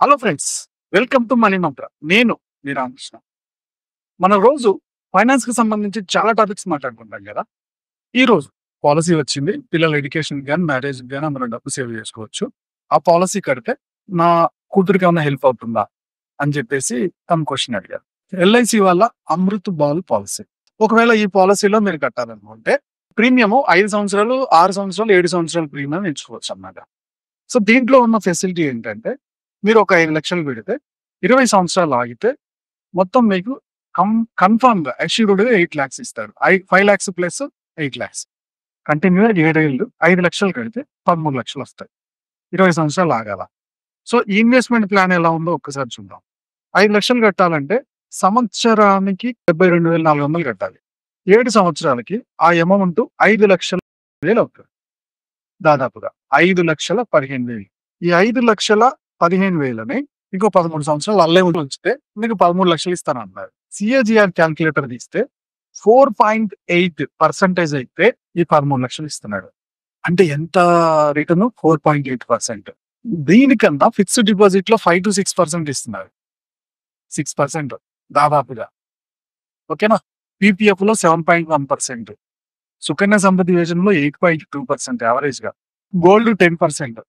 Hello friends, welcome to money మంత్ర. నేను మీ రామకృష్ణ. మన రోజు ఫైనాన్స్ కి సంబంధించి చాలా టాపిక్స్ మాట్లాడుకుంటాం కదా. ఈ రోజు పాలసీ వచ్చింది, పిల్లల ఎడ్యుకేషన్ కానీ మ్యారేజ్ కానీ మనం డబ్బు సేవ్ చేసుకోవచ్చు. ఆ పాలసీ కడితే నా కూతురికి ఏమైనా హెల్ప్ అవుతుందా అని చెప్పేసి తమ క్వశ్చన్ అడిగారు. ఎల్ఐసి వాళ్ళ అమృత్ బాల్ పాలసీ. ఒకవేళ ఈ పాలసీలో మీరు కట్టాలనుకుంటే ప్రీమియం 5 సంవత్సరాలు, 6 సంవత్సరాలు, 7 సంవత్సరాలు ప్రీమియం ఎంచుకోవచ్చు అన్నమాట. సో దీంట్లో ఉన్న ఫెసిలిటీ ఏంటంటే, మీరు ఒక 5 లక్షలు పెడితే 20 సంవత్సరాలు ఆగితే మొత్తం మీకు కన్ఫర్మ్ గా అష్యూర్డ్ గా 8 lakhs ఇస్తాడు. 5 lakhs ప్లస్ 8 lakhs కంటిన్యూగా 7 ఏళ్ళు 5 లక్షలు కడితే 13 లక్షలు వస్తాయి. 20 సంవత్సరాలు ఆగాల. సో ఈ ఇన్వెస్ట్మెంట్ ప్లాన్ ఎలా ఉందో ఒక్కసారి చూద్దాం. 5 లక్షలు కట్టాలంటే సంవత్సరానికి 72,400 కట్టాలి. 7 సంవత్సరాలకి ఆ అమౌంట్ 5,15,000 అవుతుంది. దాదాపుగా 5,15,000. ఈ 5,15,000ని ఇంకో 13 సంవత్సరాలు అల్లే ఉంచితే మీకు 13 లక్షలు ఇస్తానన్నారు. సిఏజిఆర్ క్యాల్కులేటర్ తీస్తే 4.8% అయితే ఈ 13 లక్షలు ఇస్తున్నాడు. అంటే ఎంత రిటర్న్? 4.8%. దీనికన్నా ఫిక్స్డ్ డిపాజిట్ లో 5 to 6% ఇస్తున్నారు. 6% దాదాపుగా. ఓకేనా? పీపీఎఫ్ లో 7.1%, సుకన్య సంపద యోజనలో 8.2% యావరేజ్ గా, గోల్డ్ 10%,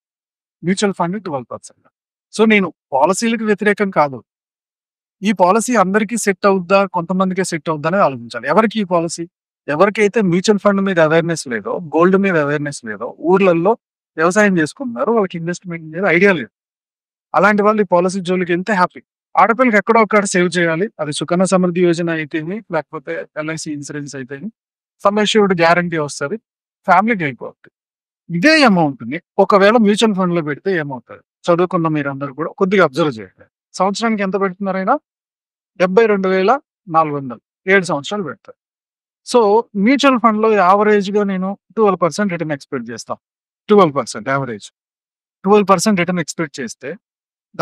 మ్యూచువల్ ఫండ్ 12%. సో నేను పాలసీలకు వ్యతిరేకం కాదు. ఈ పాలసీ అందరికీ సెట్ అవుద్దా, కొంతమందికే సెట్ అవుద్దా అనేది ఆలోచించాలి. ఎవరికి ఈ పాలసీ? ఎవరికైతే మ్యూచువల్ ఫండ్ మీద అవేర్నెస్ లేదో, గోల్డ్ మీద అవేర్నెస్ లేదో, ఊర్లలో వ్యవసాయం చేసుకుంటున్నారు, వాళ్ళకి ఇన్వెస్ట్మెంట్ మీద ఐడియా లేదు, అలాంటి వాళ్ళు ఈ పాలసీ జోలికి వెళ్తే హ్యాపీ. ఆడపిల్లకి ఎక్కడో ఒక్కడ సేవ్ చేయాలి. అది సుకన్య సమృద్ధి యోజన అయితేనే, లేకపోతే ఎల్ఐసి ఇన్సూరెన్స్ అయితేనే సమ్ అష్యూర్డ్ గ్యారంటీ వస్తుంది, ఫ్యామిలీకి అయిపోతుంది. ఇదే అమౌంట్ ని ఒకవేళ మ్యూచువల్ ఫండ్ లో పెడితే ఏమవుతుంది? చదువుకున్న మీరందరూ కూడా కొద్దిగా అబ్జర్వ్ చేయండి. సంవత్సరానికి ఎంత పెడుతున్నారైనా 72,400, 7 సంవత్సరాలు పెడతారు. సో మ్యూచువల్ ఫండ్ లో యావరేజ్ గా నేను 12% రిటర్న్ ఎక్స్పెక్ట్ చేస్తాను. 12% యావరేజ్ 12% రిటర్న్ ఎక్స్పెక్ట్ చేస్తే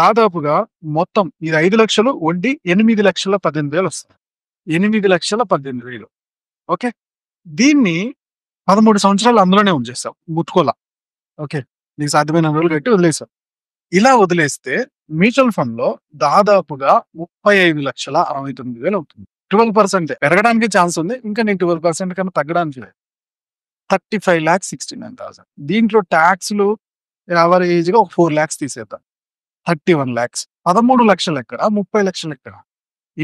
దాదాపుగా మొత్తం ఇది 5 లక్షలు, వడ్డీ 8,18,000 వస్తుంది. 8,18,000. ఓకే, దీన్ని 13 సంవత్సరాలు అందులోనే ఉంచేస్తాం, ముట్టుకోలా. ఓకే, నీకు సాధ్యమైన రోజులు కట్టి వదిలేసాం. ఇలా వదిలేస్తే మ్యూచువల్ ఫండ్ లో దాదాపుగా 35,69,000 అవుతుంది. 12% పెరగడానికి ఛాన్స్ ఉంది, ఇంకా నేను 12% కన్నా తగ్గడానికి లేదు. 35,69,000. దీంట్లో ట్యాక్స్లు యావరేజ్ గా ఒక 4 lakhs తీసేద్దాం, 31 lakhs. 13 లక్షలు ఎక్కడ, 30 లక్షలు ఎక్కడ?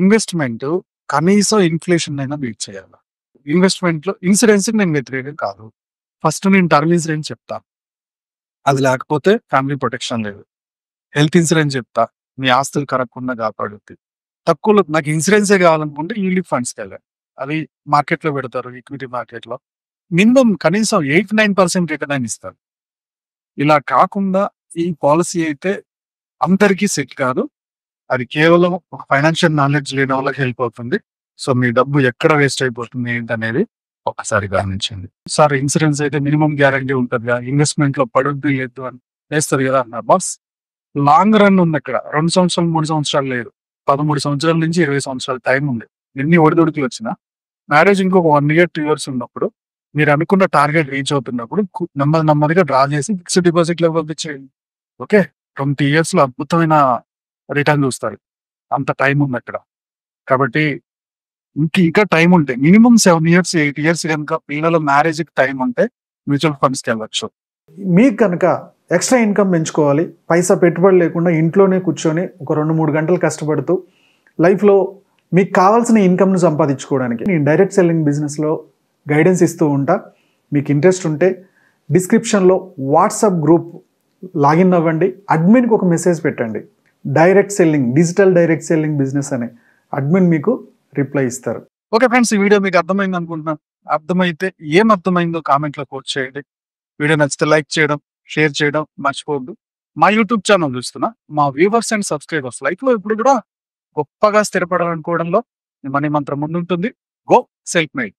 ఇన్వెస్ట్మెంట్ కనీసం ఇన్ఫ్లేషన్ అయినా బీట్ చేయాలి. ఇన్వెస్ట్మెంట్ లో ఇన్సూరెన్స్ నేను వ్యతిరేకం కాదు. ఫస్ట్ నేను టర్మ్ ఇన్సూరెన్స్ చెప్తా, అది లేకపోతే ఫ్యామిలీ ప్రొటెక్షన్ లేదు. హెల్త్ ఇన్సూరెన్స్ చెప్తా, మీ ఆస్తులు కరగకుండా కాపాడుద్ది. తక్కువలో నాకు ఇన్సూరెన్సే కావాలనుకుంటే యూనిట్ ఫండ్స్కి వెళ్ళాలి, అవి మార్కెట్ లో పెడతారు, ఈక్విటీ మార్కెట్ లో మినిమం కనీసం 8-9% రిటర్న్ అని ఇస్తారు. ఇలా కాకుండా ఈ పాలసీ అయితే అందరికీ సెట్ కాదు. అది కేవలం ఒక ఫైనాన్షియల్ నాలెడ్జ్ లేని వాళ్ళకి హెల్ప్ అవుతుంది. సో మీ డబ్బు ఎక్కడ వేస్ట్ అయిపోతుంది ఏంటనేది ఒకసారి గమనించండి. సార్ ఇన్సూరెన్స్ అయితే మినిమం గ్యారంటీ ఉంటుంది కదా, ఇన్వెస్ట్మెంట్ లో పడుద్ది లేదు అని వేస్తారు కదా అన్న బాస్. లాంగ్ రన్ ఉంది అక్కడ. 2 సంవత్సరాలు 3 సంవత్సరాలు లేదు, 13 సంవత్సరాల నుంచి 20 సంవత్సరాల టైం ఉంది. ఎన్ని ఒడిదుడుకులు వచ్చినా మ్యారేజ్ ఇంకొక 1 year 2 years ఉన్నప్పుడు, మీరు అనుకున్న టార్గెట్ రీచ్ అవుతున్నప్పుడు నెమ్మదిగా డ్రా చేసి ఫిక్స్డ్ డిపాజిట్ లో పంపించేయండి. ఓకే, 20 years లో అద్భుతమైన రిటర్న్ చూస్తారు. అంత టైం ఉంది అక్కడ. కాబట్టి ఇంకా టైం ఉంటే మినిమం 7 years 8 years కనుక పిల్లల మ్యారేజ్ కి టైం ఉంటే మ్యూచువల్ ఫండ్స్కి వెళ్ళచ్చు. మీకు కనుక ఎక్స్ట్రా ఇన్కమ్ పెంచుకోవాలి, పైసా పెట్టుబడి లేకుండా ఇంట్లోనే కూర్చొని ఒక 2-3 గంటలు కష్టపడుతూ లైఫ్లో మీకు కావాల్సిన ఇన్కమ్ను సంపాదించుకోవడానికి నేను డైరెక్ట్ సెల్లింగ్ బిజినెస్లో గైడెన్స్ ఇస్తూ ఉంటా. మీకు ఇంట్రెస్ట్ ఉంటే డిస్క్రిప్షన్లో వాట్సాప్ గ్రూప్ లాగిన్ అవ్వండి, అడ్మిన్కి ఒక మెసేజ్ పెట్టండి, direct selling, digital direct selling business అనే అడ్మిన్ మీకు రిప్లై ఇస్తారు. ఓకే ఫ్రెండ్స్, ఈ వీడియో మీకు అర్థమైంది అనుకుంటున్నాను. అర్థమైతే ఏం అర్థమైందో కామెంట్ లో పోస్ట్ చేయండి. వీడియో నచ్చితే లైక్ చేయడం, షేర్ చేయడం మర్చిపోవద్దు. మా యూట్యూబ్ ఛానల్ చూస్తున్నా మా వ్యూవర్స్ అండ్ సబ్స్క్రైబర్స్ లైఫ్ లో ఇప్పుడు కూడా గొప్పగా స్థిరపడాలనుకోవడంలో మనీ మంత్రం ముందుంటుంది. Go self made.